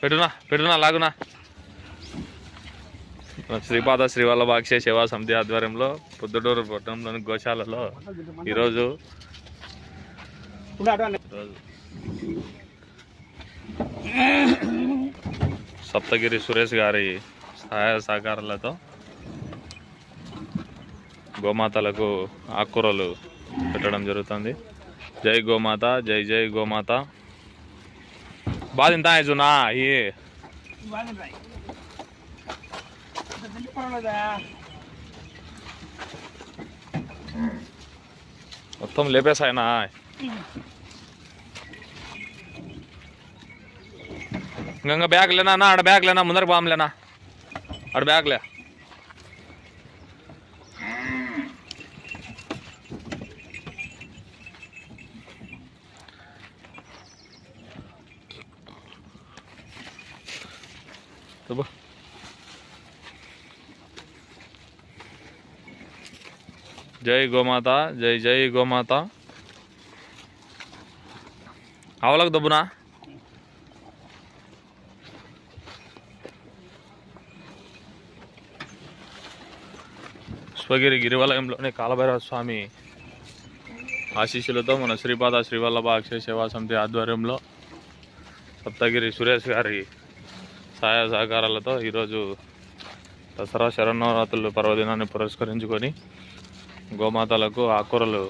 పెట్టునా పెట్టునా లాగునా. శ్రీపాద శ్రీవల్లభ అక్షయ సేవా సమితి ఆధ్వర్యంలో పొద్దుటూరు పట్టణంలోని గోశాలలో ఈరోజు సప్తగిరి సురేష్ గారి సహాయ సహకారాలతో గోమాతలకు ఆకుకూరలు పెట్టడం జరుగుతుంది. జై గోమాత, జై జై గోమాత. బాగా జునా ఈ మొత్తం లేపేసాయనా. ఇంకా బ్యాగ్ లేనా ఆడ బ్యాగ్ లేనా, ముందర బాంలేనా ఆడ బ్యాగ్లే. జై గోమాత, జై జై గోమాత. ఆవలకు దబ్బునా. స్వగిరి గిరివలయంలోని కాలభైరవ స్వామి ఆశీస్సులతో మన శ్రీపాద శ్రీవల్లభ అక్షయ సేవా సమితి ఆధ్వర్యంలో సప్తగిరి సురేష్ గారి సహాయ సహకారాలతో ఈరోజు దసరా శరన్నవరాత్రులు పర్వదినాన్ని పురస్కరించుకొని గోమాతలకు ఆకుకూరలు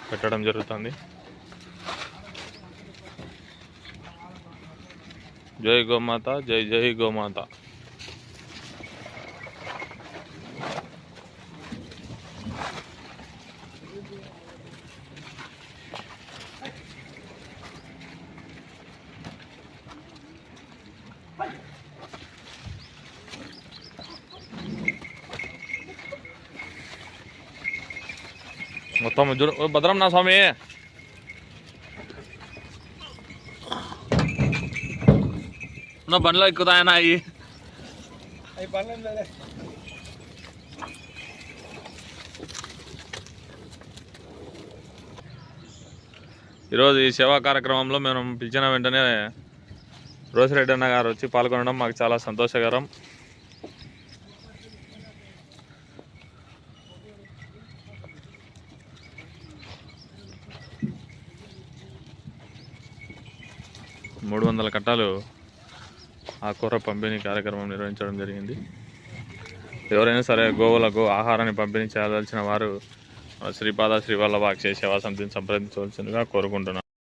పెట్టడం జరుగుతుంది. జై గోమాత, జై జై గోమాత. మొత్తం భద్రం నా స్వామి. నా బండ్లో ఎక్కుతాయనా అవి. ఈరోజు ఈ సేవా కార్యక్రమంలో మేము పిలిచిన వెంటనే రోసిరెడ్డి అన్న గారు వచ్చి పాల్గొనడం మాకు చాలా సంతోషకరం. మూడు 300 కట్టాలు ఆకుకూర పంపిణీ కార్యక్రమం నిర్వహించడం జరిగింది. ఎవరైనా సరే గోవులకు ఆహారాన్ని పంపిణీ చేయదలిచిన వారు శ్రీపాద శ్రీవల్లభ అక్షయ సేవా సమితిని సంప్రదించవలసిందిగా కోరుకుంటున్నాను.